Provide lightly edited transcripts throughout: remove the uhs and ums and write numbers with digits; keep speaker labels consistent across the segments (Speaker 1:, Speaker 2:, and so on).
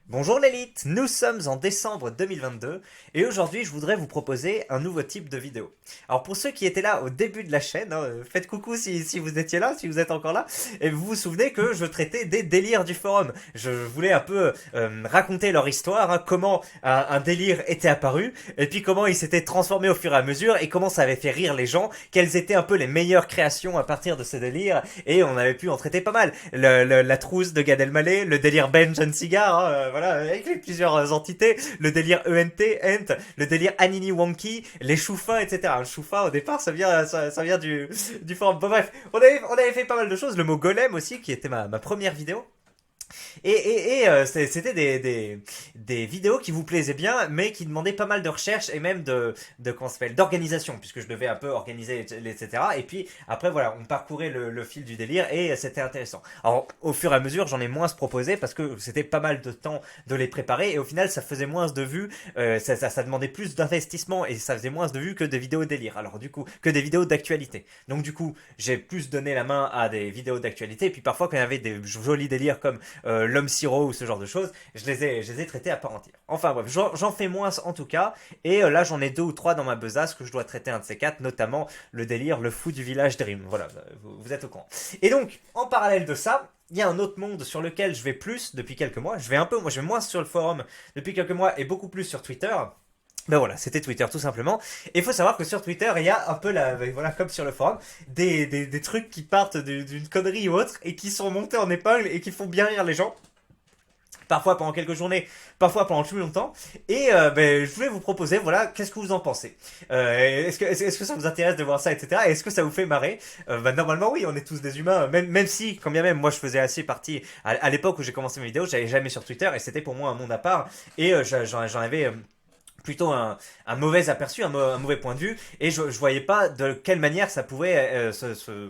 Speaker 1: Bonjour l'élite, nous sommes en décembre 2022 et aujourd'hui je voudrais vous proposer un nouveau type de vidéo. Alors pour ceux qui étaient là au début de la chaîne, faites coucou si vous étiez là, si vous êtes encore là, et vous vous souvenez que je traitais des délires du forum. Je voulais un peu raconter leur histoire, hein, comment un délire était apparu, et puis comment il s'était transformé au fur et à mesure, et comment ça avait fait rire les gens, quelles étaient un peu les meilleures créations à partir de ce délire, et on avait pu en traiter pas mal. La trousse de Gad Elmaleh, le délire Ben John Cigar, hein, voilà, avec les plusieurs entités, le délire Ent, le délire Anini Wonky, les choufas, etc. Le choufa, au départ, ça vient du forum. Bon, bref, on avait fait pas mal de choses. Le mot golem aussi, qui était ma première vidéo. C'était des vidéos qui vous plaisaient bien, mais qui demandaient pas mal de recherche et même comment ça s'appelle, d'organisation, puisque je devais un peu organiser, etc. Et puis après, voilà, on parcourait le fil du délire et c'était intéressant. Alors, au fur et à mesure, j'en ai moins proposé parce que c'était pas mal de temps de les préparer et au final, ça faisait moins de vues, ça demandait plus d'investissement et ça faisait moins de vues que des vidéos délire. Alors, du coup, que des vidéos d'actualité. Donc, du coup, j'ai plus donné la main à des vidéos d'actualité et puis parfois, quand il y avait des jolis délires comme l'homme sirop ou ce genre de choses, je les ai traités à part entière. Enfin bref, j'en fais moins en tout cas, et là j'en ai deux ou trois dans ma besace que je dois traiter un de ces quatre, notamment le délire, le fou du village Dream. Voilà, vous êtes au courant. Et donc, en parallèle de ça, il y a un autre monde sur lequel je vais plus depuis quelques mois. Moi je vais moins sur le forum depuis quelques mois et beaucoup plus sur Twitter. Ben voilà, c'était Twitter tout simplement. Et il faut savoir que sur Twitter, il y a un peu voilà, comme sur le forum, des trucs qui partent d'une connerie ou autre et qui sont montés en épingle et qui font bien rire les gens. Parfois pendant quelques journées, parfois pendant tout longtemps. Et je voulais vous proposer, voilà, qu'est-ce que vous en pensez. Est-ce que ça vous intéresse de voir ça, etc. Et est-ce que ça vous fait marrer? Normalement oui, on est tous des humains, même si, quand bien même, moi je faisais assez partie, à l'époque où j'ai commencé mes vidéos, j'allais jamais sur Twitter et c'était pour moi un monde à part. Et j'en avais plutôt un mauvais aperçu, un mauvais point de vue, et je voyais pas de quelle manière ça pouvait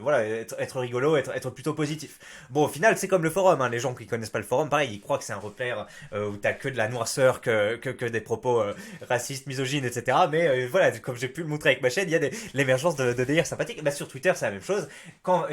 Speaker 1: voilà, être rigolo, être plutôt positif. Bon, au final, c'est comme le forum, hein. Les gens qui connaissent pas le forum, pareil, ils croient que c'est un repère où t'as que de la noirceur, que des propos racistes, misogynes, etc. Mais voilà, comme j'ai pu le montrer avec ma chaîne, il y a l'émergence de délires sympathiques. Bah, sur Twitter, c'est la même chose. Quand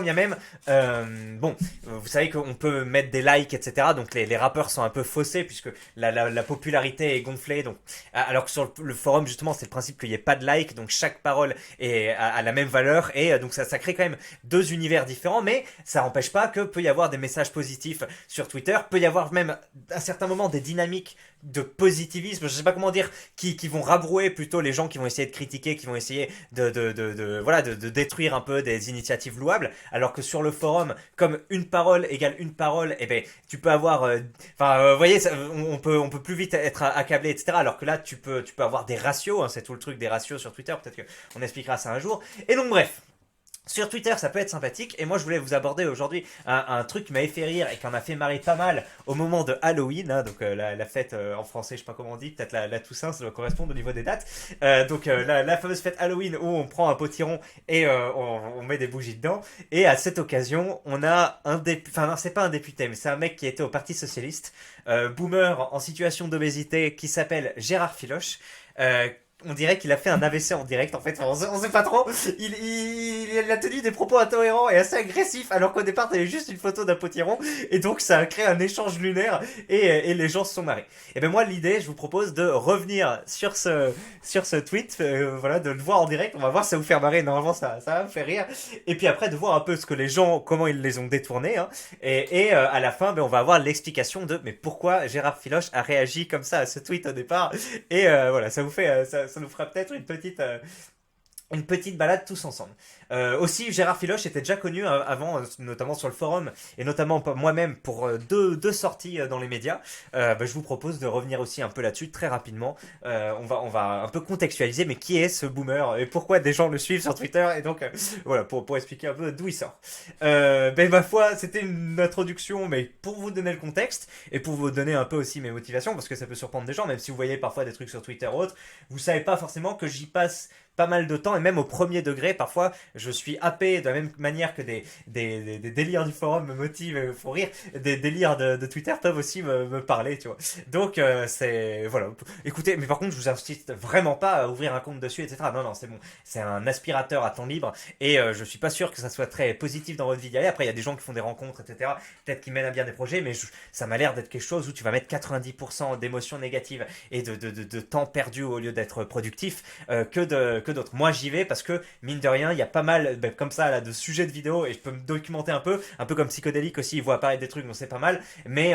Speaker 1: bien même, vous savez qu'on peut mettre des likes, etc. Donc les rappeurs sont un peu faussés, puisque la popularité est gonflée, donc alors que sur le forum, justement, c'est le principe qu'il n'y ait pas de like, donc chaque parole a la même valeur, et donc ça crée quand même deux univers différents, mais ça n'empêche pas que peut y avoir des messages positifs sur Twitter, peut y avoir même à certains moments des dynamiques de positivisme, je sais pas comment dire, qui vont rabrouer plutôt les gens qui vont essayer de critiquer, qui vont essayer voilà, de détruire un peu des initiatives louables, alors que sur le forum, comme une parole égale une parole, et ben tu peux avoir, vous voyez, on peut plus vite être accablé, etc. Alors que là, tu peux avoir des ratios, hein, c'est tout le truc des ratios sur Twitter, peut-être qu'on expliquera ça un jour. Et donc bref, sur Twitter, ça peut être sympathique. Et moi, je voulais vous aborder aujourd'hui un truc qui m'avait fait rire et qui en a fait marrer pas mal au moment de Halloween. Hein, donc, la fête en français, je sais pas comment on dit, peut-être la Toussaint, ça doit correspondre au niveau des dates. La fameuse fête Halloween où on prend un potiron et on met des bougies dedans. Et à cette occasion, on a un député, enfin, non, c'est pas un député, mais c'est un mec qui était au Parti Socialiste, boomer en situation d'obésité, qui s'appelle Gérard Filoche. On dirait qu'il a fait un AVC en direct en fait, on sait pas trop. Il a tenu des propos incohérents et assez agressifs alors qu'au départ t'avais juste une photo d'un potiron et donc ça a créé un échange lunaire et les gens se sont marrés. Et ben moi l'idée, je vous propose de revenir sur ce tweet, voilà, de le voir en direct, on va voir si ça vous fait marrer, normalement ça va me faire rire. Et puis après de voir un peu ce que les gens, comment ils les ont détournés, hein. À la fin on va avoir l'explication de mais pourquoi Gérard Filoche a réagi comme ça à ce tweet au départ. Et voilà, ça vous fait ça nous fera peut-être une petite balade tous ensemble. Aussi, Gérard Filoche était déjà connu avant, notamment sur le forum, et notamment moi-même pour deux sorties dans les médias. Je vous propose de revenir aussi un peu là-dessus très rapidement. On va un peu contextualiser, mais qui est ce boomer et pourquoi des gens le suivent sur Twitter, et donc voilà, pour expliquer un peu d'où il sort. Ma foi, c'était une introduction, mais pour vous donner le contexte, et pour vous donner un peu aussi mes motivations, parce que ça peut surprendre des gens, même si vous voyez parfois des trucs sur Twitter ou autre, vous savez pas forcément que j'y passe pas mal de temps, et même au premier degré, parfois, je suis happé de la même manière que des délires du forum me motivent et me font rire, des délires de Twitter peuvent aussi me parler, tu vois. Donc, c'est. Voilà. Écoutez, mais par contre, je vous incite vraiment pas à ouvrir un compte dessus, etc. Non, non, c'est bon. C'est un aspirateur à temps libre et je suis pas sûr que ça soit très positif dans votre vie d'y aller. Après, il y a des gens qui font des rencontres, etc. Peut-être qui mènent à bien des projets, mais ça m'a l'air d'être quelque chose où tu vas mettre 90% d'émotions négatives et de temps perdu au lieu d'être productif que d'autres. Moi, j'y vais parce que, mine de rien, il y a pas mal, comme ça, là, de sujets de vidéos et je peux me documenter un peu comme Psychodélique aussi, il voit apparaître des trucs, donc c'est pas mal. Mais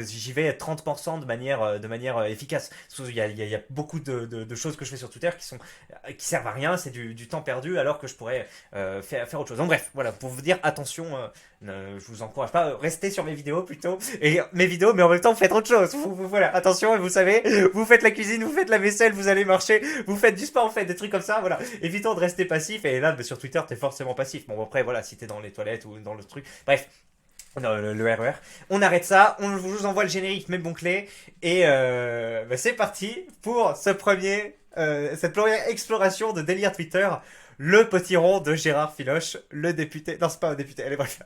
Speaker 1: j'y vais 30% de manière efficace. Il y a beaucoup de choses que je fais sur Twitter qui servent à rien, c'est du temps perdu alors que je pourrais faire autre chose. Donc bref, voilà, pour vous dire, attention, je vous encourage pas, restez sur mes vidéos plutôt, et mes vidéos, mais en même temps, faites autre chose. Voilà, attention, vous savez, vous faites la cuisine, vous faites la vaisselle, vous allez marcher, vous faites du sport, vous faites des trucs comme ça, voilà. Évitons de rester passif, et là, sur Twitter, t'es forcément passif. Bon, après, voilà, si t'es dans les toilettes ou dans le truc, bref. Non, le RER. On arrête ça, on vous envoie le générique, mes bons clés, et c'est parti pour cette première exploration de délire Twitter, le potiron de Gérard Filoche, le député. Non, c'est pas un député, allez, bref.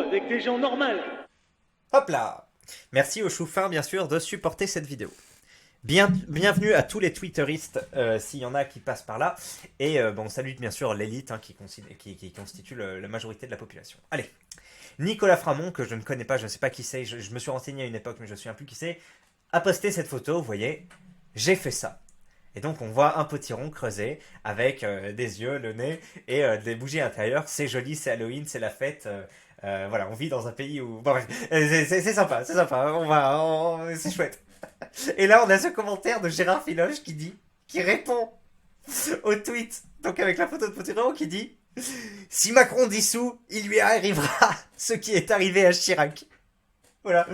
Speaker 2: Avec des gens normaux.
Speaker 1: Hop là. Merci aux choux fins, bien sûr, de supporter cette vidéo. Bienvenue à tous les twitteristes, s'il y en a qui passent par là. Et on salue bien sûr l'élite qui constitue la majorité de la population. Allez, Nicolas Framont, que je ne connais pas, je ne sais pas qui c'est, je me suis renseigné à une époque, mais je ne me souviens plus qui c'est, a posté cette photo, vous voyez, j'ai fait ça. Et donc on voit un potiron creusé avec des yeux, le nez et des bougies à l'intérieur. C'est joli, c'est Halloween, c'est la fête. Voilà, on vit dans un pays où... Bon, bref, c'est sympa, c'est chouette. Et là, on a ce commentaire de Gérard Filoche qui répond au tweet, donc avec la photo de Potiron, qui dit « Si Macron dissout, il lui arrivera ce qui est arrivé à Chirac. » Voilà,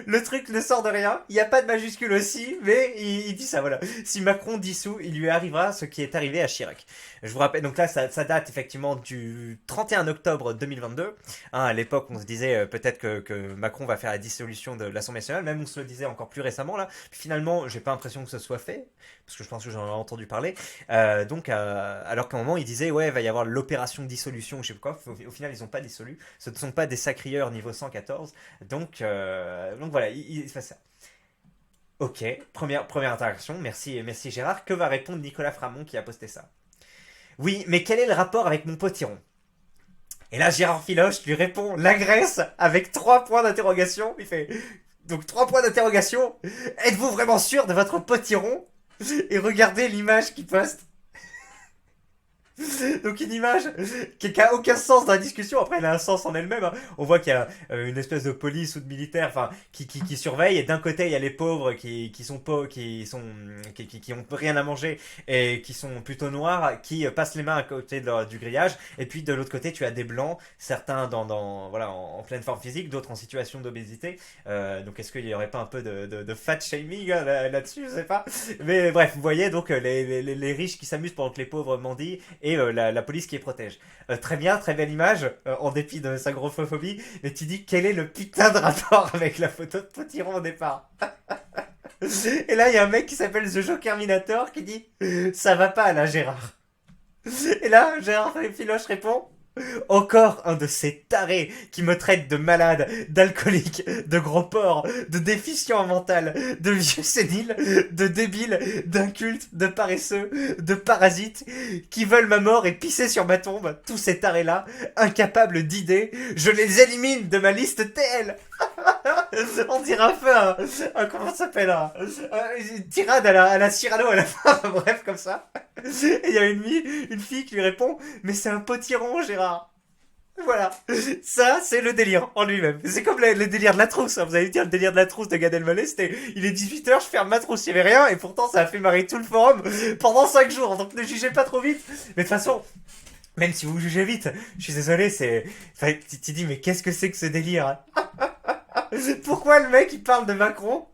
Speaker 1: le truc ne sort de rien, il n'y a pas de majuscule aussi, mais il dit ça, voilà. Si Macron dissout, il lui arrivera ce qui est arrivé à Chirac. Je vous rappelle, donc là, ça date effectivement du 31 octobre 2022. À l'époque, on se disait peut-être que Macron va faire la dissolution de l'Assemblée nationale, même on se le disait encore plus récemment, là. Puis finalement, j'ai pas l'impression que ce soit fait, parce que je pense que j'en ai entendu parler. Alors qu'à un moment, il disait, ouais, il va y avoir l'opération dissolution, ou je sais pas quoi. Au final, ils n'ont pas dissolu. Ce ne sont pas des sacrieurs niveau 114. Donc voilà, il se passe ça. Ok, première interaction, merci Gérard. Que va répondre Nicolas Framont qui a posté ça? Oui, mais quel est le rapport avec mon potiron? Et là, Gérard Filoche lui répond l'agresse avec 3 points d'interrogation. Il fait donc 3 points d'interrogation. Êtes-vous vraiment sûr de votre potiron? Et regardez l'image qu'il poste. Donc une image qui n'a aucun sens dans la discussion. Après, elle a un sens en elle-même. Hein. On voit qu'il y a une espèce de police ou de militaire, enfin, qui surveille. Et d'un côté, il y a les pauvres qui ont rien à manger et qui sont plutôt noirs, qui passent les mains à côté du grillage. Et puis de l'autre côté, tu as des blancs, certains voilà, en pleine forme physique, d'autres en situation d'obésité. Donc est-ce qu'il n'y aurait pas un peu de fat shaming là-dessus? Je sais pas. Mais bref, vous voyez donc les riches qui s'amusent pendant que les pauvres mendient. Et la police qui les protège. Très bien, très belle image, en dépit de sa grossophobie, mais tu dis quel est le putain de rapport avec la photo de Potiron au départ? Et là, il y a un mec qui s'appelle The Jokerminator qui dit ça va pas là, Gérard. Et là, Gérard Filoche répond encore un de ces tarés qui me traitent de malade, d'alcoolique, de gros porc, de déficient mental, de vieux sénile, de débile, d'inculte, de paresseux, de parasite, qui veulent ma mort et pisser sur ma tombe. Tous ces tarés-là, incapables d'idées, je les élimine de ma liste TL. On dirait un peu comment ça s'appelle, une tirade à la Cyrano à la fin, bref, comme ça. Et il y a une fille qui lui répond mais c'est un potiron, Gérard. Voilà, ça c'est le délire en lui-même. C'est comme le délire de la trousse, hein. Vous allez dire le délire de la trousse de Gad Elmaleh, c'était il est 18h, je ferme ma trousse, il n'y avait rien, et pourtant ça a fait marrer tout le forum pendant 5 jours, donc ne jugez pas trop vite. Mais de toute façon, même si vous jugez vite, je suis désolé, enfin, tu dis mais qu'est-ce que c'est que ce délire, hein? Pourquoi le mec il parle de Macron?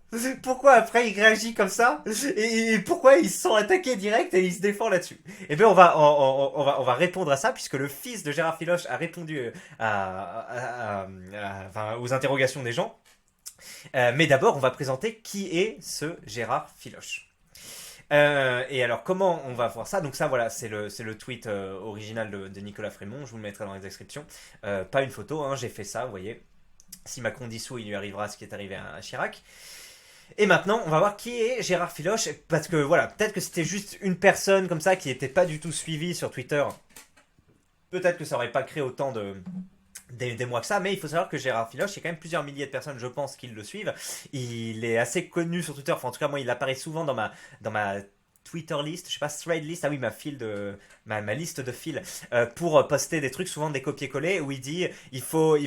Speaker 1: Pourquoi après il réagit comme ça? Et pourquoi ils se sont attaqués direct et il se défend là-dessus? Eh bien on va répondre à ça puisque le fils de Gérard Filoche a répondu enfin, aux interrogations des gens. Mais d'abord on va présenter qui est ce Gérard Filoche. Et alors comment on va voir ça? Donc ça voilà, c'est le tweet original de Nicolas Frémont, je vous le mettrai dans les descriptions. Pas une photo, hein, j'ai fait ça, vous voyez. Si Macron dissout, il lui arrivera ce qui est arrivé à Chirac. Et maintenant, on va voir qui est Gérard Filoche, parce que voilà, peut-être que c'était juste une personne comme ça qui n'était pas du tout suivie sur Twitter. Peut-être que ça aurait pas créé autant des mois que ça, mais il faut savoir que Gérard Filoche, il y a quand même plusieurs milliers de personnes, je pense, qui le suivent. Il est assez connu sur Twitter, enfin en tout cas moi, il apparaît souvent dans ma Twitter list, je sais pas, thread list, ah oui, ma liste de fils, pour poster des trucs, souvent des copier-coller, où il dit il faut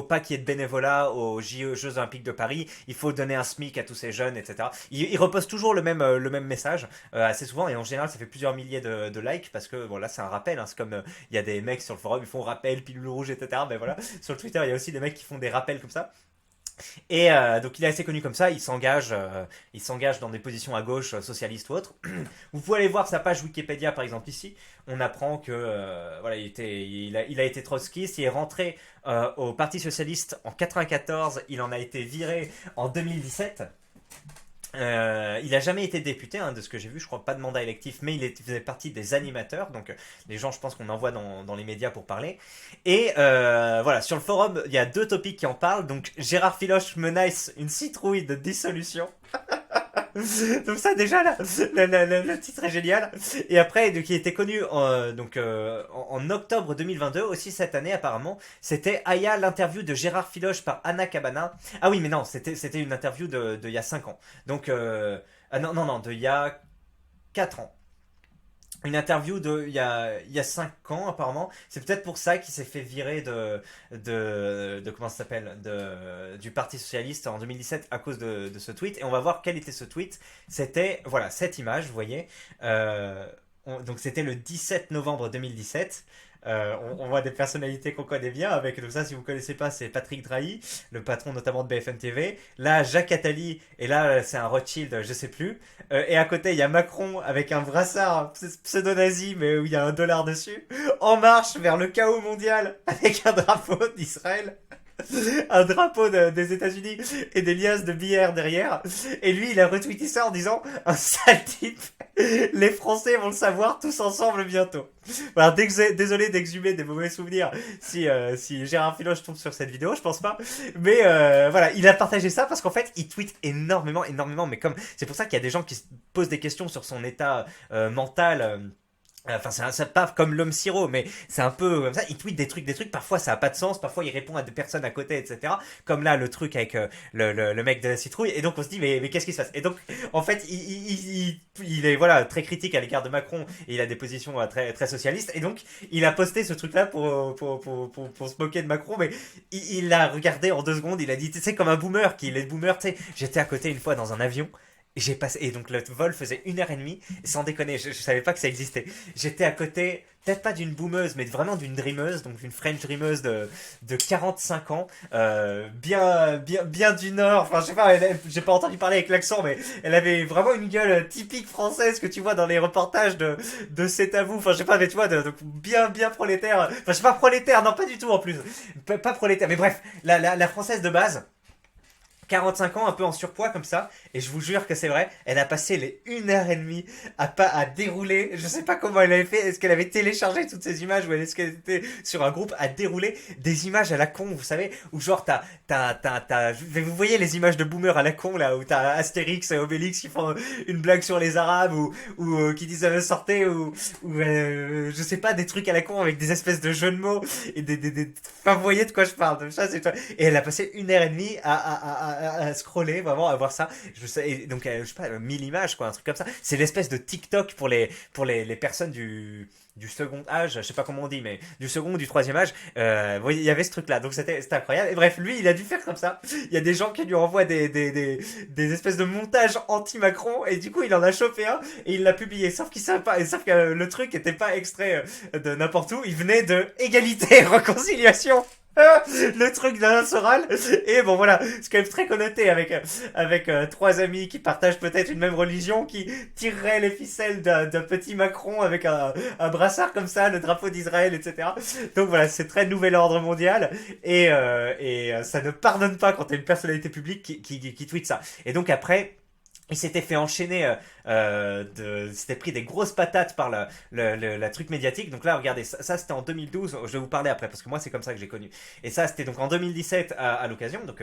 Speaker 1: pas qu'il y ait de bénévolat aux Jeux Olympiques de Paris, il faut donner un SMIC à tous ces jeunes, etc. Il reposte toujours le même message, assez souvent, et en général, ça fait plusieurs milliers de likes, parce que, bon, là, c'est un rappel, hein, c'est comme, il y a des mecs sur le forum, ils font rappel, pilule rouge, etc. Mais voilà, sur le Twitter, il y a aussi des mecs qui font des rappels comme ça. Et donc il est assez connu comme ça, il s'engage dans des positions à gauche, socialistes ou autres. Vous pouvez aller voir sa page Wikipédia par exemple ici. On apprend que voilà, il a été trotskiste, il est rentré au Parti socialiste en 94, il en a été viré en 2017. Il a jamais été député, hein, de ce que j'ai vu, je crois pas de mandat électif, mais faisait partie des animateurs, donc les gens, je pense qu'on envoie dans les médias pour parler. Et voilà, sur le forum, il y a 2 topics qui en parlent, donc Gérard Filoche menace une citrouille de dissolution. Donc ça déjà le titre est génial. Et après donc il était connu en octobre 2022 aussi cette année apparemment. C'était Aya l'interview de Gérard Filoche par Anna Cabana. Ah oui mais non c'était une interview de il y a 5 ans. Donc non de il y a 4 ans. Une interview il y a 5 ans apparemment. C'est peut-être pour ça qu'il s'est fait virer de comment ça s'appelle du Parti Socialiste en 2017 à cause de ce tweet. Et on va voir quel était ce tweet. C'était voilà cette image, vous voyez. Donc c'était le 17 novembre 2017. On voit des personnalités qu'on connaît bien avec, donc ça si vous connaissez pas c'est Patrick Drahi, le patron notamment de BFM TV, là Jacques Attali et là c'est un Rothschild je sais plus, et à côté il y a Macron avec un brassard pseudo-nazi mais où il y a $1 dessus, en marche vers le chaos mondial avec un drapeau d'Israël, un drapeau des États-Unis et des liasses de billets derrière. Et lui, il a retweeté ça en disant un sale type. Les Français vont le savoir tous ensemble bientôt. Alors, désolé d'exhumer des mauvais souvenirs si Gérard Filoche tombe sur cette vidéo, je pense pas. Mais voilà, il a partagé ça parce qu'en fait, il tweet énormément, énormément. Mais comme c'est pour ça qu'il y a des gens qui se posent des questions sur son état mental. Enfin, c'est pas comme l'homme sirop, mais c'est un peu comme ça. Il tweet des trucs. Parfois, ça a pas de sens. Parfois, il répond à des personnes à côté, etc. Comme là, le truc avec le mec de la citrouille. Et donc, on se dit, mais qu'est-ce qui se passe? Et donc, en fait, il est voilà très critique à l'égard de Macron et il a des positions très très socialistes. Et donc, il a posté ce truc-là pour se moquer de Macron, mais il l'a regardé en 2 secondes. Il a dit, tu sais, comme un boomer, qu'il est boomer. Tu sais, j'étais à côté une fois dans un avion. J'ai passé, et donc le vol faisait 1h30, sans déconner, je savais pas que ça existait. J'étais à côté, peut-être pas d'une boomeuse, mais vraiment d'une dreameuse, donc une French dreameuse de 45 ans, bien du Nord, enfin je sais pas, j'ai pas entendu parler avec l'accent, mais elle avait vraiment une gueule typique française que tu vois dans les reportages de C'est à vous, enfin je sais pas, mais tu vois, donc bien prolétaire, enfin je sais pas prolétaire, non pas du tout en plus, pas prolétaire, mais bref, la française de base. 45 ans, un peu en surpoids comme ça, et je vous jure que c'est vrai, elle a passé les 1h30 à dérouler, je sais pas comment elle avait fait, est-ce qu'elle avait téléchargé toutes ces images, ou est-ce qu'elle était sur un groupe à dérouler des images à la con, vous savez, où genre vous voyez les images de boomer à la con là, où t'as Astérix et Obélix qui font une blague sur les Arabes, ou qui disent sortez, ou je sais pas, des trucs à la con avec des espèces de jeux de mots, et enfin vous voyez de quoi je parle, de ça, et elle a passé 1h30 à scroller, vraiment, à voir ça. Et donc, je sais pas, 1000 images, quoi, un truc comme ça. C'est l'espèce de TikTok pour les personnes du second âge, je sais pas comment on dit, mais du second ou du troisième âge. Il y avait ce truc-là, donc c'était incroyable. Et bref, lui, il a dû faire comme ça. Il y a des gens qui lui envoient des espèces de montages anti-Macron, et du coup, il en a chopé un, et il l'a publié. Sauf qu'il savait pas, et sauf que le truc était pas extrait de n'importe où, il venait de égalité, réconciliation. le truc d'Alain Soral. Et bon voilà, c'est quand même très connoté avec trois amis qui partagent peut-être une même religion, qui tireraient les ficelles d'un petit Macron avec un brassard comme ça, le drapeau d'Israël, etc. Donc voilà, c'est très nouvel ordre mondial. Et ça ne pardonne pas quand t'es une personnalité publique qui tweet ça. Et donc après, il s'était fait enchaîner, s'était pris des grosses patates par la truc médiatique. Donc là, regardez, ça c'était en 2012. Je vais vous parler après parce que moi c'est comme ça que j'ai connu. Et ça c'était donc en 2017 à l'occasion. Donc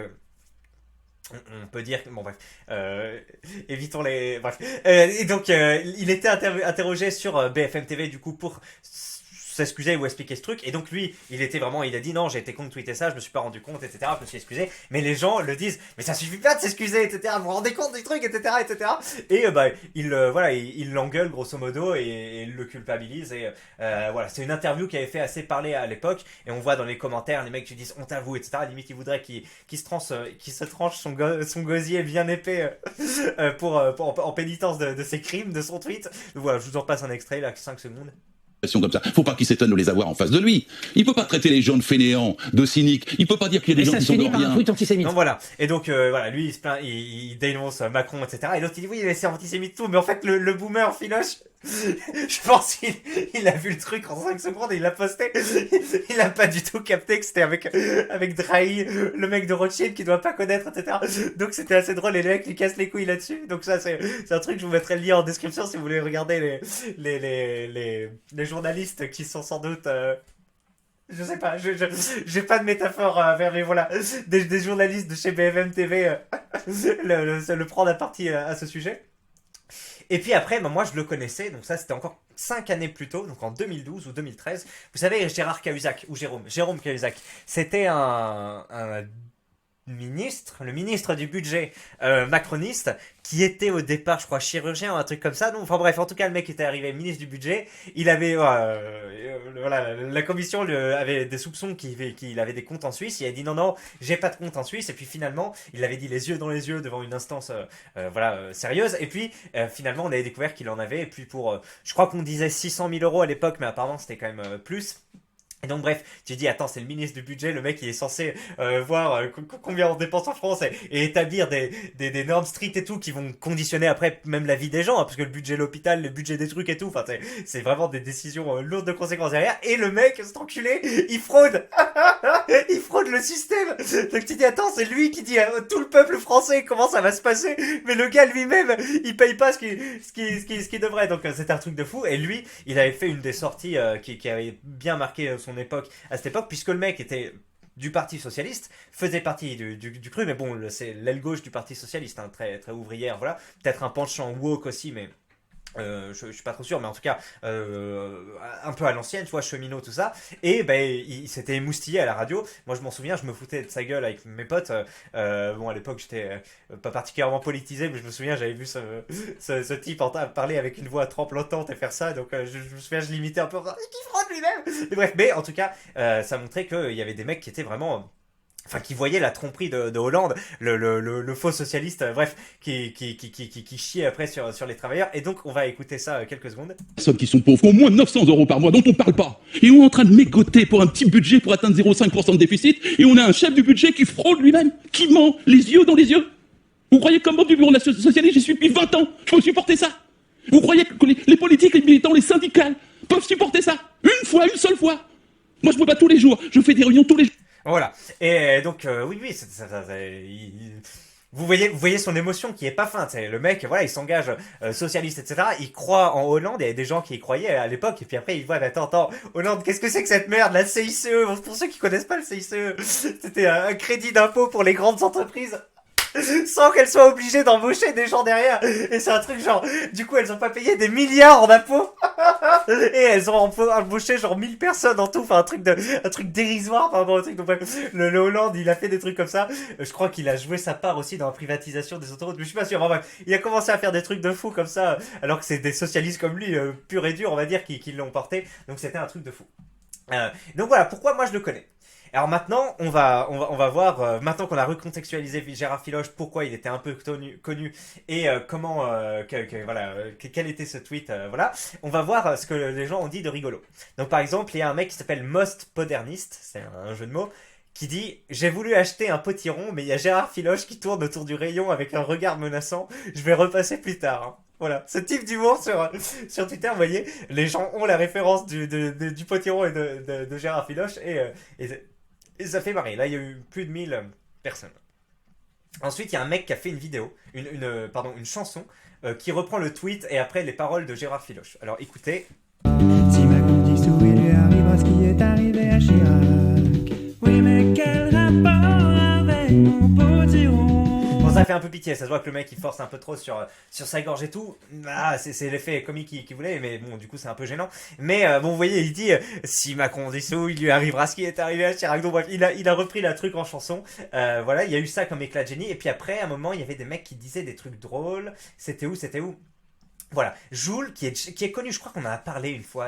Speaker 1: on peut dire, bon bref, évitons les, bref. Et donc il était interrogé sur BFM TV du coup pour s'excuser ou expliquer ce truc. Et donc lui, il a dit non, j'ai été con de tweeter ça, je me suis pas rendu compte, etc. Je me suis excusé. Mais les gens le disent, mais ça suffit pas de s'excuser, etc. Vous vous rendez compte du truc, etc., etc. Et bah il l'engueule grosso modo et il le culpabilise. Et voilà, c'est une interview qui avait fait assez parler à l'époque. Et on voit dans les commentaires les mecs qui disent honte à vous, etc. Limite, ils voudraient qu'il se tranche son gosier bien épais en pénitence de ses crimes, de son tweet. Donc voilà, je vous en passe un extrait là, 5 secondes.
Speaker 2: Comme ça. Faut pas qu'il s'étonne de les avoir en face de lui. Il peut pas traiter les gens de fainéants, de cyniques. Il peut pas dire qu'il y a des gens qui sont de rien.
Speaker 1: Non, voilà. Et donc voilà, lui il se plaint, il dénonce Macron, etc. Et l'autre il dit oui, c'est antisémite tout, mais en fait le boomer filoche, je pense qu'il a vu le truc en 5 secondes et il l'a posté. Il a pas du tout capté que c'était avec Drahi, le mec de Rothschild qui doit pas connaître, etc. Donc c'était assez drôle et les mecs lui cassent les couilles là-dessus. Donc ça c'est un truc, je vous mettrai le lien en description si vous voulez regarder les journalistes qui sont sans doute je sais pas, j'ai pas de métaphore mais voilà, des journalistes de chez BFM TV le prendre à partie à ce sujet. Et puis après, bah, moi je le connaissais, donc ça c'était encore 5 années plus tôt, donc en 2012 ou 2013. Vous savez, Gérard Cahuzac, ou Jérôme Cahuzac, c'était un ministre, le ministre du budget macroniste, qui était au départ, je crois, chirurgien ou un truc comme ça. Donc, enfin bref, en tout cas, le mec était arrivé ministre du budget. Il avait, voilà, la commission avait des soupçons qu'il avait des comptes en Suisse. Il a dit non, non, j'ai pas de compte en Suisse. Et puis finalement, il avait dit les yeux dans les yeux devant une instance, sérieuse. Et puis finalement, on avait découvert qu'il en avait. Et puis je crois qu'on disait 600 000 euros à l'époque, mais apparemment c'était quand même plus. Et donc bref, tu dis attends, c'est le ministre du budget, le mec il est censé voir combien on dépense en France et établir des normes strictes et tout qui vont conditionner après même la vie des gens, hein, parce que le budget de l'hôpital, le budget des trucs et tout, enfin c'est vraiment des décisions lourdes de conséquences derrière. Et le mec, cet enculé, il fraude il fraude le système. Donc tu dis attends, c'est lui qui dit à tout le peuple français comment ça va se passer, mais le gars lui-même il paye pas ce qu'il devrait. Donc c'était un truc de fou. Et lui, il avait fait une des sorties qui avait bien marqué son époque à cette époque, puisque le mec était du Parti Socialiste, faisait partie du cru, mais bon, c'est l'aile gauche du Parti Socialiste, hein, très, très ouvrière, voilà. Peut-être un penchant woke aussi, mais je suis pas trop sûr, mais en tout cas un peu à l'ancienne, tu vois, cheminot, tout ça. Et ben il s'était émoustillé à la radio. Moi je m'en souviens, je me foutais de sa gueule avec mes potes. Bon, à l'époque j'étais pas particulièrement politisé, mais je me souviens, j'avais vu ce type parler avec une voix tremblotante et faire ça. Donc je me souviens, je l'imitais un peu, qui frotte lui-même. Mais bref, mais en tout cas ça montrait qu'il y avait des mecs qui étaient vraiment, enfin qui voyait la tromperie de Hollande, le faux socialiste, bref, qui chiait après sur les travailleurs. Et donc on va écouter ça quelques secondes.
Speaker 2: Personnes qui sont pauvres, au moins 900 euros par mois, dont on parle pas. Et on est en train de mégoter pour un petit budget pour atteindre 0,5% de déficit, et on a un chef du budget qui fraude lui-même, qui ment les yeux dans les yeux. Vous croyez que comme membre du bureau socialiste, j'y suis depuis 20 ans, je peux supporter ça? Vous croyez que les politiques, les militants, les syndicats peuvent supporter ça? Une seule fois. Moi je peux pas tous les jours, je fais des réunions tous les jours.
Speaker 1: Voilà. Et donc oui, vous voyez son émotion qui est pas feinte. Le mec, voilà, il s'engage socialiste, etc. Il croit en Hollande. Il y a des gens qui y croyaient à l'époque. Et puis après, il voit, attends, Hollande, qu'est-ce que c'est que cette merde, la CICE? Pour ceux qui connaissent pas le CICE, c'était un crédit d'impôt pour les grandes entreprises, sans qu'elles soient obligées d'embaucher des gens derrière. Et c'est un truc genre, du coup elles ont pas payé des milliards en impôts et elles ont embauché genre 1000 personnes en tout. Enfin un truc dérisoire par rapport au truc. Donc bref, le Hollande il a fait des trucs comme ça. Je crois qu'il a joué sa part aussi dans la privatisation des autoroutes, mais je suis pas sûr. Enfin, bref, il a commencé à faire des trucs de fou comme ça, alors que c'est des socialistes comme lui, pur et dur on va dire, qui l'ont porté. Donc c'était un truc de fou. Donc voilà pourquoi moi je le connais. Alors maintenant, on va voir, maintenant qu'on a recontextualisé Gérard Filoche, pourquoi il était un peu connu et comment, voilà, quel était ce tweet, voilà. On va voir ce que les gens ont dit de rigolo. Donc par exemple, il y a un mec qui s'appelle Most Moderniste, c'est un jeu de mots, qui dit: j'ai voulu acheter un potiron, mais il y a Gérard Filoche qui tourne autour du rayon avec un regard menaçant. Je vais repasser plus tard. Hein. Voilà, ce type d'humour sur Twitter, vous voyez, les gens ont la référence du potiron et de Gérard Filoche et ça fait marrer. Là, il y a eu plus de 1000 personnes. Ensuite, il y a un mec qui a fait une vidéo, une chanson, qui reprend le tweet et après les paroles de Gérard Filoche. Alors écoutez. Si Macron dissout, il lui arrivera ce qui est arrivé à Chirac. Oui, mais quel rapport avec mon potiron? Bon, ça fait un peu pitié, ça se voit que le mec il force un peu trop sur sa gorge et tout. Ah, c'est l'effet comique qu'il voulait, mais bon, du coup c'est un peu gênant. Mais bon, vous voyez, il dit si Macron dissout, il lui arrivera ce qui est arrivé à Chirac. Donc bref, il a repris la truc en chanson. Voilà, il y a eu ça comme éclat de génie. Et puis après, à un moment, il y avait des mecs qui disaient des trucs drôles. C'était où? Voilà, Joule, qui est connu, je crois qu'on en a parlé une fois.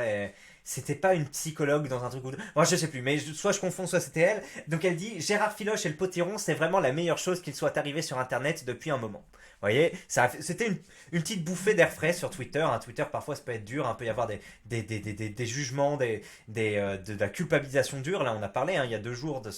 Speaker 1: C'était pas une psychologue dans un truc ou... Bon, je sais plus, mais soit je confonds, soit c'était elle. Donc elle dit: Gérard Filoche et le potiron, c'est vraiment la meilleure chose qu'il soit arrivé sur Internet depuis un moment. Vous voyez, c'était une petite bouffée d'air frais sur Twitter. Hein. Twitter, parfois, ça peut être dur. Il peut y avoir des jugements, de la culpabilisation dure. Là, on a parlé il y a 2 jours de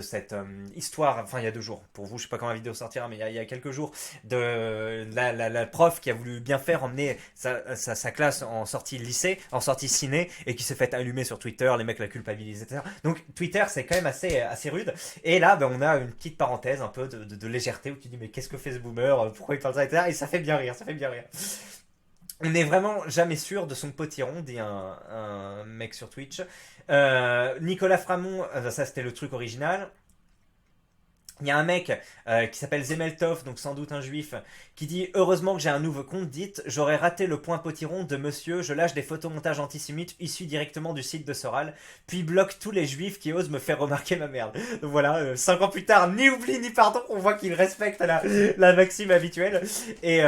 Speaker 1: cette histoire. Enfin, il y a 2 jours. Pour vous, je sais pas quand la vidéo sortira, mais il y a quelques jours. De la prof qui a voulu bien faire emmener sa classe en sortie lycée, en sortie ciné, et qui s'est fait allumer sur Twitter. Les mecs la culpabilisent, etc. Donc, Twitter, c'est quand même assez rude. Et là, on a une petite parenthèse un peu de légèreté où tu dis: mais qu'est-ce que fait ce boomer? Pourquoi il parle ça, etc. Et ça fait bien rire, ça fait bien rire. On n'est vraiment jamais sûr de son potiron, dit un mec sur Twitch. Nicolas Framont, ça c'était le truc original. Il y a un mec qui s'appelle Zemeltov, donc sans doute un juif, qui dit: heureusement que j'ai un nouveau compte, dites, j'aurais raté le point potiron de monsieur, je lâche des photomontages antisémites issus directement du site de Soral, puis bloque tous les juifs qui osent me faire remarquer ma merde. Donc voilà, 5 ans plus tard, ni oubli ni pardon, on voit qu'il respecte la maxime habituelle. Et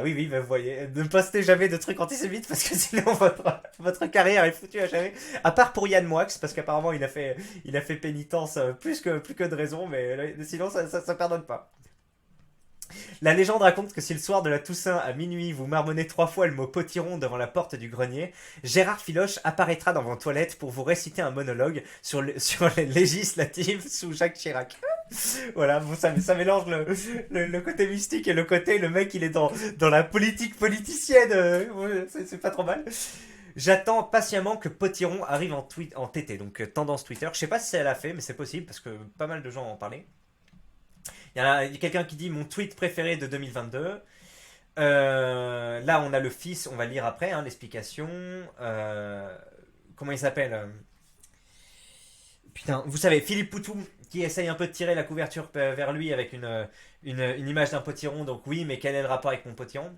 Speaker 1: oui, vous voyez, ne postez jamais de trucs antisémites parce que sinon votre carrière est foutue à jamais. À part pour Yann Moix, parce qu'apparemment il a fait pénitence plus que de raison, mais sinon ça pardonne pas. La légende raconte que si le soir de la Toussaint à minuit vous marmonnez 3 fois le mot potiron devant la porte du grenier, Gérard Filoche apparaîtra dans vos toilettes pour vous réciter un monologue sur les législatives sous Jacques Chirac. Voilà, ça mélange le côté mystique et le côté le mec il est dans la politique politicienne, c'est pas trop mal. J'attends patiemment que Potiron arrive en TT, donc tendance Twitter. Je sais pas si elle a fait, mais c'est possible parce que pas mal de gens en ont parlé. Il y a quelqu'un qui dit mon tweet préféré de 2022. Là, on a le fils, on va lire après l'explication. Comment il s'appelle? Putain, vous savez, Philippe Poutou qui essaye un peu de tirer la couverture vers lui avec une image d'un potiron. Donc oui, mais quel est le rapport avec mon potiron?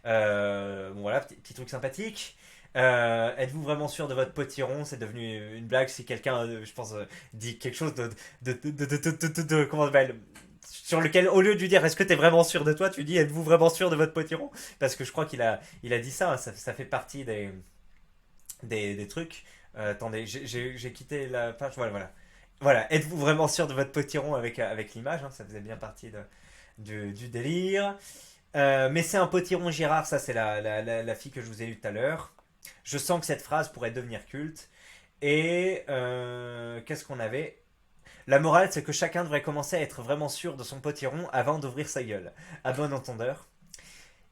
Speaker 1: Bon voilà, petit truc sympathique. Êtes-vous vraiment sûr de votre potiron? C'est devenu une blague si quelqu'un, je pense, dit quelque chose de comment on appelle, sur lequel, au lieu de lui dire est-ce que t'es vraiment sûr de toi, tu dis êtes-vous vraiment sûr de votre potiron? Parce que je crois qu'il a dit ça, ça fait partie des trucs. Attendez, j'ai quitté la page, voilà, êtes-vous vraiment sûr de votre potiron avec l'image, hein, ça faisait bien partie du délire. Mais c'est un potiron Gérard, ça c'est la fille que je vous ai lue tout à l'heure. Je sens que cette phrase pourrait devenir culte. Et qu'est-ce qu'on avait? La morale, c'est que chacun devrait commencer à être vraiment sûr de son potiron avant d'ouvrir sa gueule. À bon entendeur.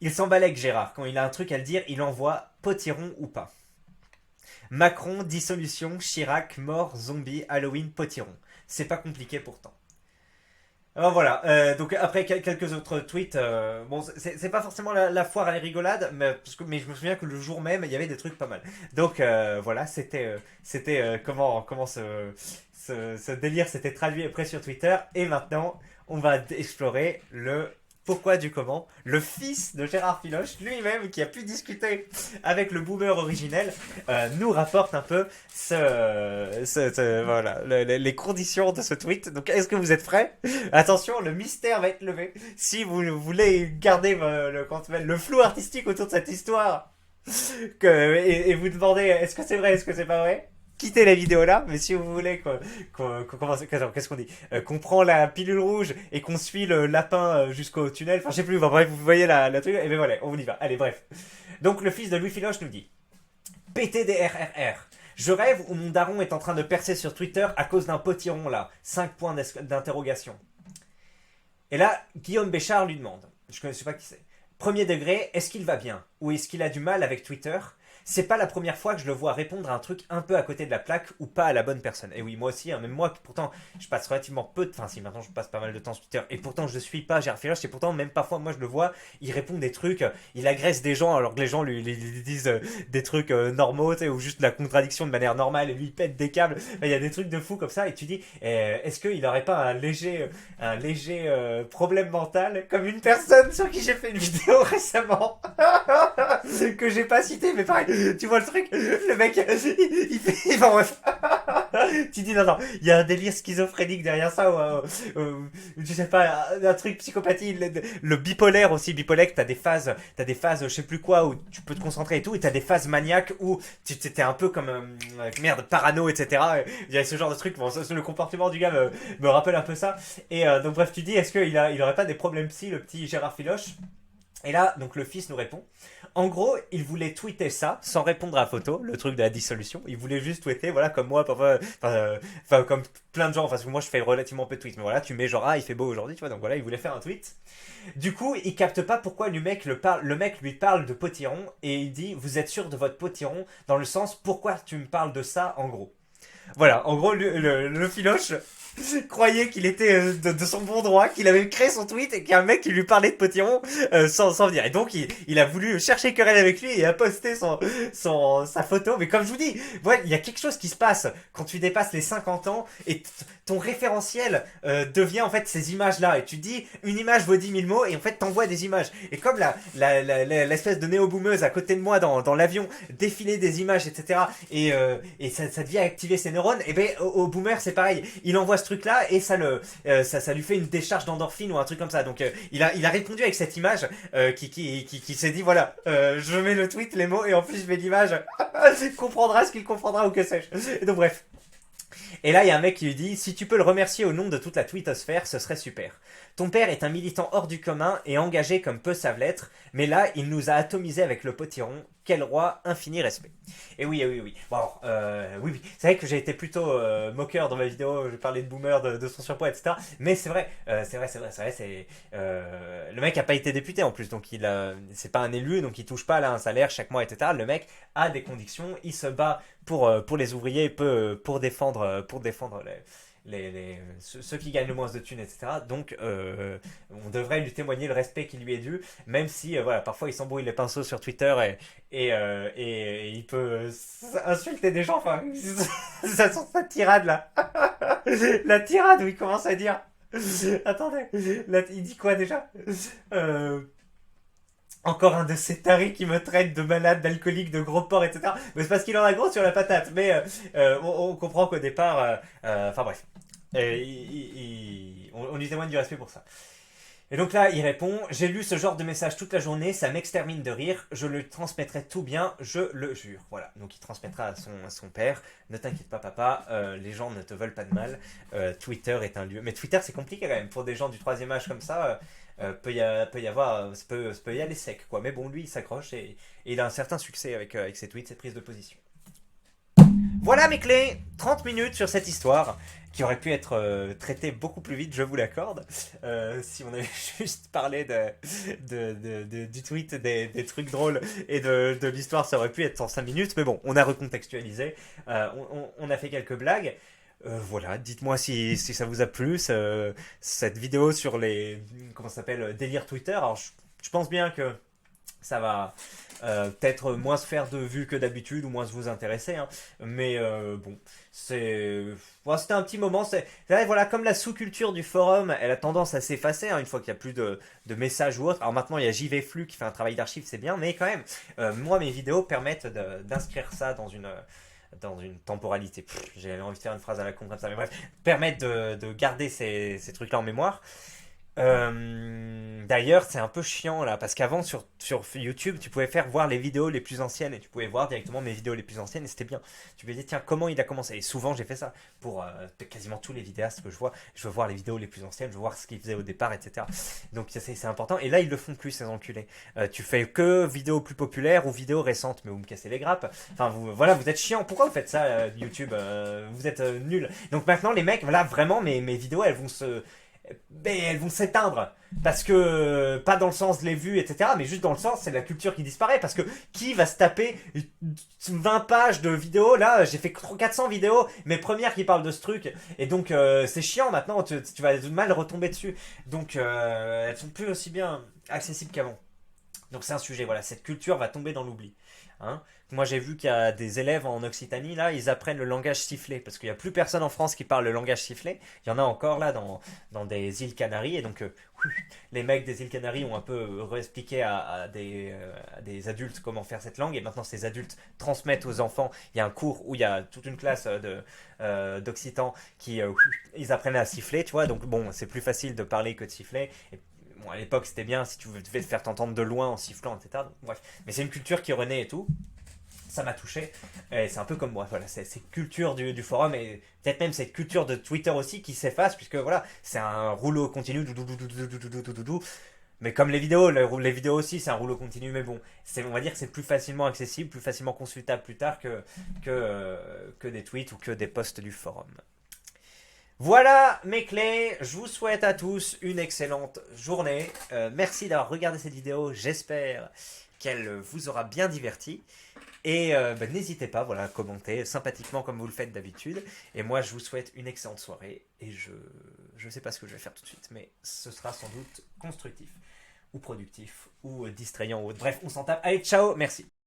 Speaker 1: Il s'emballe avec Gérard. Quand il a un truc à le dire, il envoie potiron ou pas. Macron, dissolution, Chirac, mort, zombie, Halloween, potiron. C'est pas compliqué pourtant. Alors voilà, donc après quelques autres tweets, bon c'est pas forcément la foire à la rigolade, mais je me souviens que le jour même il y avait des trucs pas mal. Donc voilà, c'était comment ce délire s'était traduit après sur Twitter, et maintenant on va explorer le pourquoi du comment. Le fils de Gérard Filoche, lui-même qui a pu discuter avec le boomer originel, nous rapporte un peu voilà, les conditions de ce tweet. Donc est-ce que vous êtes prêts? Attention, le mystère va être levé. Si vous voulez garder le flou artistique autour de cette histoire, et vous demandez est-ce que c'est vrai, est-ce que c'est pas vrai, quitter la vidéo là, mais si vous voulez qu'est-ce qu'on dit, qu'on prend la pilule rouge et qu'on suit le lapin jusqu'au tunnel, enfin je sais plus, enfin, bref, vous voyez la truc, et ben voilà, on y va, allez bref. Donc le fils de Louis Filoche nous dit: PTDRRR. Je rêve où mon daron est en train de percer sur Twitter à cause d'un potiron là. 5 points d'interrogation. Et là, Guillaume Béchard lui demande, je ne sais pas qui c'est. Premier degré, est-ce qu'il va bien? Ou est-ce qu'il a du mal avec Twitter? C'est pas la première fois que je le vois répondre à un truc un peu à côté de la plaque ou pas à la bonne personne. Et oui, moi aussi, hein, même moi, pourtant, je passe relativement peu de... Enfin, si, maintenant, je passe pas mal de temps sur Twitter. Et pourtant, je suis pas Gérard Filoche. Et pourtant, même parfois, moi, je le vois, il répond des trucs, il agresse des gens alors que les gens lui disent des trucs normaux, tu sais, ou juste la contradiction de manière normale, et lui, il pète des câbles. Il y a des trucs de fou comme ça. Et tu dis, est-ce qu'il aurait pas un léger problème mental, comme une personne sur qui j'ai fait une vidéo récemment, que j'ai pas cité, mais pareil. Tu vois le truc, le mec, il fait, enfin bref, tu dis non, il y a un délire schizophrénique derrière ça, ou je sais pas, un truc psychopathie, le bipolaire aussi, bipolaire, t'as des phases, je sais plus quoi, où tu peux te concentrer et tout, et t'as des phases maniaques où t'es un peu comme, merde, parano, etc. Il y a ce genre de truc, bon, le comportement du gars me rappelle un peu ça, et donc bref, tu dis, est-ce qu'il aurait pas des problèmes psy, le petit Gérard Filoche? Et là, donc le fils nous répond. En gros, il voulait tweeter ça sans répondre à la photo, le truc de la dissolution. Il voulait juste tweeter, voilà, comme moi, parfois, comme plein de gens, parce que moi je fais relativement peu de tweets, mais voilà, tu mets genre, ah, il fait beau aujourd'hui, tu vois, donc voilà, il voulait faire un tweet. Du coup, il capte pas pourquoi le mec lui parle de potiron, et il dit, vous êtes sûr de votre potiron, dans le sens, pourquoi tu me parles de ça, en gros. Voilà, en gros, le Filoche croyait qu'il était de son bon droit, qu'il avait créé son tweet et qu'il y a un mec qui lui parlait de potiron sans venir. Et donc, il a voulu chercher querelle avec lui et a posté sa photo. Mais comme je vous dis, voilà, il y a quelque chose qui se passe quand tu dépasses les 50 ans et ton référentiel devient en fait ces images-là. Et tu dis, une image vaut 10 000 mots et en fait, t'envoies des images. Et comme l'espèce de néo-boomeuse à côté de moi dans l'avion défiler des images, etc. Et ça devient activer ses neurones, et ben au boomer, c'est pareil. Il envoie ce truc là et ça lui fait une décharge d'endorphine ou un truc comme ça. Donc il a répondu avec cette image qui s'est dit voilà, je mets le tweet, les mots et en plus je mets l'image. Il comprendra ce qu'il comprendra ou que sais-je. Et donc bref. Et là, il y a un mec qui lui dit: si tu peux le remercier au nom de toute la twittosphère, ce serait super. Ton père est un militant hors du commun et engagé comme peu savent l'être, mais là, il nous a atomisés avec le potiron. Quel roi, infini respect. Et oui, oui. Bon, oui. C'est vrai que j'ai été plutôt moqueur dans ma vidéo, j'ai parlé de boomer, de son surpoids, etc. Mais c'est vrai, le mec a pas été député en plus, donc c'est pas un élu, donc il touche pas là un salaire chaque mois, etc. Le mec a des convictions, il se bat pour les ouvriers, pour défendre ceux qui gagnent le moins de thunes, etc. Donc, on devrait lui témoigner le respect qui lui est dû, même si, voilà, parfois il s'embrouille les pinceaux sur Twitter et il peut insulter des gens. Enfin, ça sent sa tirade là. La tirade où il commence à dire. Attendez, là, il dit quoi déjà? Encore un de ces tarés qui me traite de malade, d'alcoolique, de gros porc, etc. Mais c'est parce qu'il en a gros sur la patate. Mais on comprend qu'au départ, enfin bref, on lui témoigne du respect pour ça. Et donc là, il répond: j'ai lu ce genre de message toute la journée, ça m'extermine de rire, je le transmettrai tout bien, je le jure. Voilà, donc il transmettra à son père: ne t'inquiète pas papa, les gens ne te veulent pas de mal, Twitter est un lieu... Mais Twitter c'est compliqué quand même, pour des gens du troisième âge comme ça, peut y avoir, ça peut y aller sec quoi. Mais bon, lui il s'accroche et il a un certain succès avec ses tweets, ses prises de position. Voilà mes clés, 30 minutes sur cette histoire qui aurait pu être traitée beaucoup plus vite, je vous l'accorde, si on avait juste parlé du tweet, des trucs drôles et de l'histoire, ça aurait pu être en 5 minutes, mais bon, on a recontextualisé, on a fait quelques blagues. Voilà, dites-moi si ça vous a plu, cette vidéo sur les, comment ça s'appelle, délire Twitter. Alors je pense bien que ça va peut-être moins se faire de vues que d'habitude ou moins se vous intéresser, hein. Mais bon, c'était un petit moment. C'est vrai, voilà, comme la sous-culture du forum, elle a tendance à s'effacer, hein, une fois qu'il n'y a plus de messages ou autre. Alors maintenant, il y a JVFlux qui fait un travail d'archive, c'est bien, mais quand même, moi, mes vidéos permettent d'inscrire ça dans une temporalité. J'ai envie de faire une phrase à la con comme ça, mais bref, permettent de garder ces trucs-là en mémoire. D'ailleurs, c'est un peu chiant là, parce qu'avant sur YouTube, tu pouvais faire voir les vidéos les plus anciennes et tu pouvais voir directement mes vidéos les plus anciennes et c'était bien. Tu me disais, tiens, comment il a commencé? Et souvent, j'ai fait ça pour quasiment tous les vidéastes que je vois. Je veux voir les vidéos les plus anciennes, je veux voir ce qu'ils faisaient au départ, etc. Donc, c'est important. Et là, ils le font plus, ces enculés. Tu fais que vidéos plus populaires ou vidéos récentes, mais vous me cassez les grappes. Enfin, voilà, vous êtes chiant. Pourquoi vous faites ça, YouTube? Vous êtes nuls. Donc maintenant, les mecs, voilà, vraiment, mes vidéos, elles vont s'éteindre. Parce que, pas dans le sens de les vues, etc., mais juste dans le sens, c'est la culture qui disparaît. Parce que qui va se taper 20 pages de vidéos? Là, j'ai fait 400 vidéos, mes premières qui parlent de ce truc. Et donc, c'est chiant maintenant, tu vas mal retomber dessus. Donc, elles sont plus aussi bien accessibles qu'avant. Donc c'est un sujet, voilà, cette culture va tomber dans l'oubli. Hein. Moi j'ai vu qu'il y a des élèves en Occitanie, là, ils apprennent le langage sifflé, parce qu'il n'y a plus personne en France qui parle le langage sifflé. Il y en a encore là dans des îles Canaries, et donc les mecs des îles Canaries ont un peu réexpliqué à des adultes comment faire cette langue, et maintenant ces adultes transmettent aux enfants. Il y a un cours où il y a toute une classe d'Occitan qui ils apprennent à siffler, tu vois, donc bon, c'est plus facile de parler que de siffler. Et bon, à l'époque, c'était bien si tu devais te faire t'entendre de loin en sifflant, etc. Donc, bref. Mais c'est une culture qui renaît et tout. Ça m'a touché. Et c'est un peu comme moi. Voilà, c'est cette culture du forum et peut-être même cette culture de Twitter aussi qui s'efface, puisque voilà, c'est un rouleau continu. Mais comme les vidéos aussi, c'est un rouleau continu. Mais bon, on va dire que c'est plus facilement accessible, plus facilement consultable plus tard que des tweets ou que des posts du forum. Voilà mes clés, je vous souhaite à tous une excellente journée. Merci d'avoir regardé cette vidéo, j'espère qu'elle vous aura bien diverti. Et n'hésitez pas voilà, à commenter sympathiquement comme vous le faites d'habitude. Et moi je vous souhaite une excellente soirée. Et je ne sais pas ce que je vais faire tout de suite, mais ce sera sans doute constructif, ou productif, ou distrayant, ou autre. Bref, on s'en tape. Allez, ciao, merci.